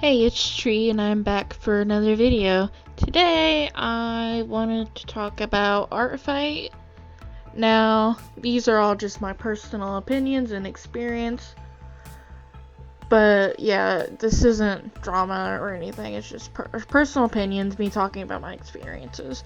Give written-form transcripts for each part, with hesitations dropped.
Hey, it's Tree and I'm back for another video. Today I wanted to talk about Art Fight. Now, these are all just my personal opinions and experience. But yeah, this isn't drama or anything, it's just personal opinions, me talking about my experiences.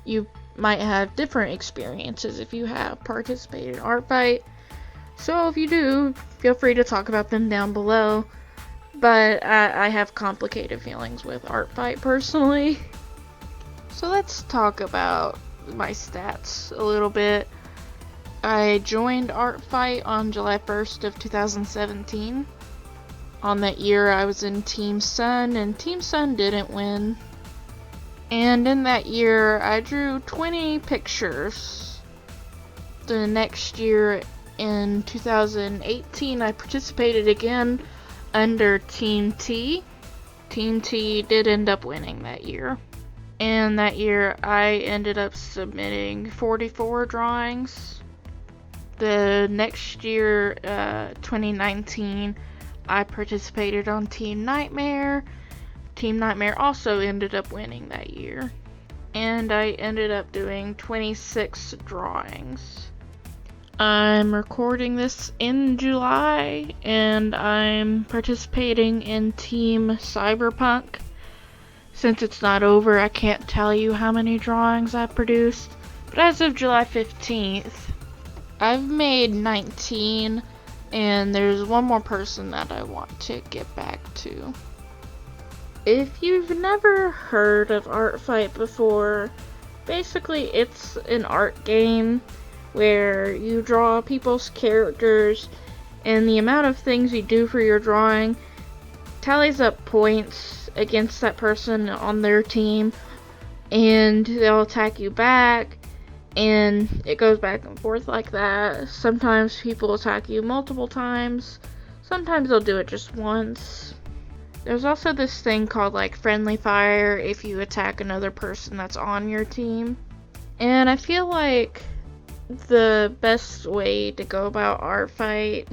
You might have different experiences if you have participated in Art Fight. So if you do, feel free to talk about them down below. But I have complicated feelings with Art Fight personally. So let's talk about my stats a little bit. I joined Art Fight on July 1st of 2017. On that year I was in Team Sun and Team Sun didn't win. And in that year I drew 20 pictures. The next year in 2018 I participated again under Team T. Team T did end up winning that year. And that year I ended up submitting 44 drawings. The next year, 2019, I participated on Team Nightmare. Team Nightmare also ended up winning that year. And I ended up doing 26 drawings. I'm recording this in July, and I'm participating in Team Cyberpunk. Since it's not over, I can't tell you how many drawings I've produced, but as of July 15th, I've made 19, and there's one more person that I want to get back to. If you've never heard of Art Fight before, basically it's an art game where you draw people's characters, and the amount of things you do for your drawing tallies up points against that person on their team, and they'll attack you back, and it goes back and forth like that. Sometimes people attack you multiple times, sometimes they'll do it just once. There's also this thing called like friendly fire if you attack another person that's on your team, and I feel like the best way to go about Art Fight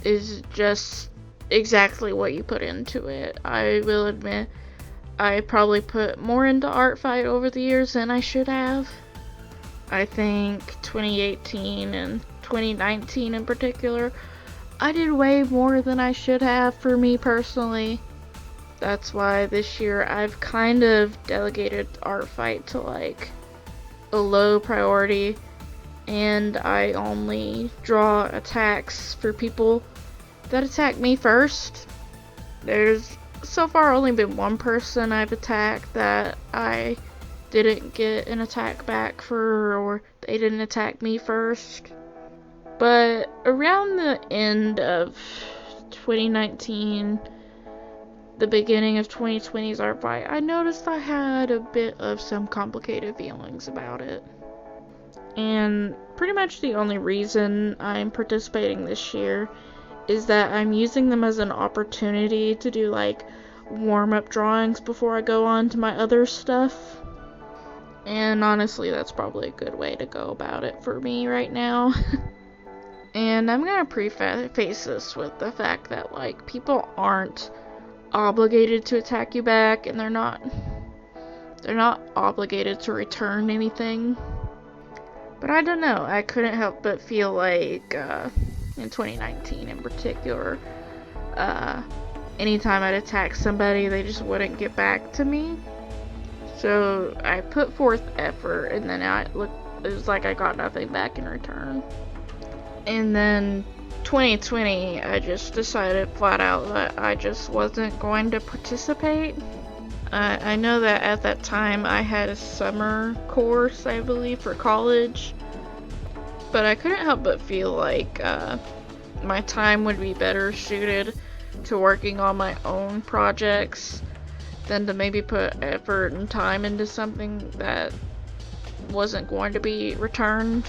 is just exactly what you put into it. I will admit, I probably put more into Art Fight over the years than I should have. I think 2018 and 2019 in particular, I did way more than I should have for me personally. That's why this year I've kind of delegated Art Fight to like a low priority, and I only draw attacks for people that attack me first. There's so far only been one person I've attacked that I didn't get an attack back for, or they didn't attack me first. But around the end of 2019, the beginning of 2020's Art Fight, I noticed I had a bit of some complicated feelings about it. And pretty much the only reason I'm participating this year is that I'm using them as an opportunity to do like warm-up drawings before I go on to my other stuff. And honestly, that's probably a good way to go about it for me right now. And I'm gonna preface this with the fact that like people aren't obligated to attack you back, and they're not obligated to return anything. But I don't know, I couldn't help but feel like, in 2019 in particular, anytime I'd attack somebody, they just wouldn't get back to me. So I put forth effort, and then it was like I got nothing back in return. And then 2020, I just decided flat out that I just wasn't going to participate. I know that at that time I had a summer course, I believe, for college, but I couldn't help but feel like my time would be better suited to working on my own projects than to maybe put effort and time into something that wasn't going to be returned.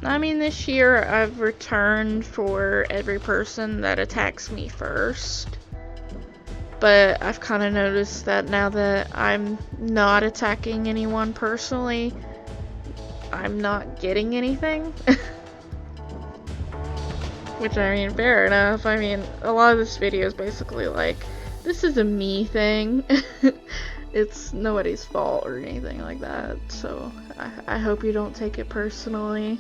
I mean, this year I've returned for every person that attacks me first. But I've kind of noticed that now that I'm not attacking anyone personally, I'm not getting anything. Which, I mean, fair enough. I mean, a lot of this video is basically like this is a me thing. It's nobody's fault or anything like that, so I hope you don't take it personally.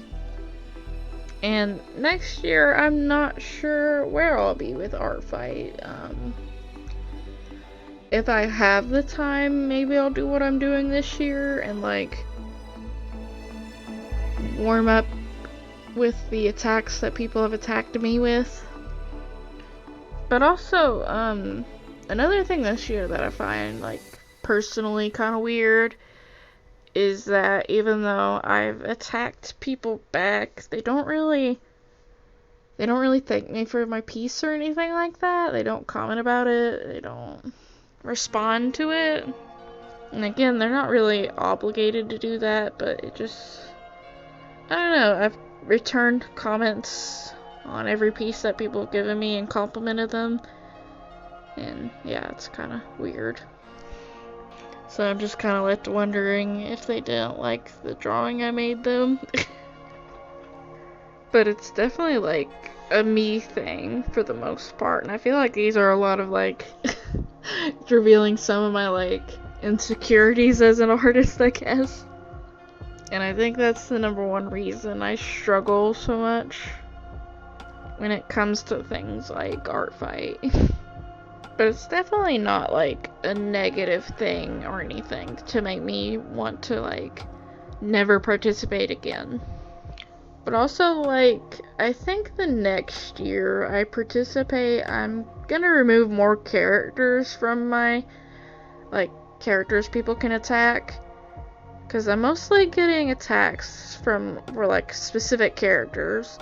And next year, I'm not sure where I'll be with Art Fight. If I have the time, maybe I'll do what I'm doing this year and like warm up with the attacks that people have attacked me with. But also, another thing this year that I find like personally kind of weird is that even though I've attacked people back, they don't really thank me for my piece or anything like that. They don't comment about it. They don't respond to it. And again, they're not really obligated to do that, but it just, I don't know, I've returned comments on every piece that people have given me and complimented them, and yeah, it's kind of weird. So I'm just kind of left wondering if they didn't like the drawing I made them. But it's definitely like a me thing for the most part, and I feel like these are a lot of like revealing some of my like insecurities as an artist, I guess. And I think that's the number one reason I struggle so much when it comes to things like Art Fight. But it's definitely not like a negative thing or anything to make me want to like never participate again. But also, like, I think the next year I participate, I'm gonna remove more characters from my, like, characters people can attack. Because I'm mostly getting attacks for, like, specific characters.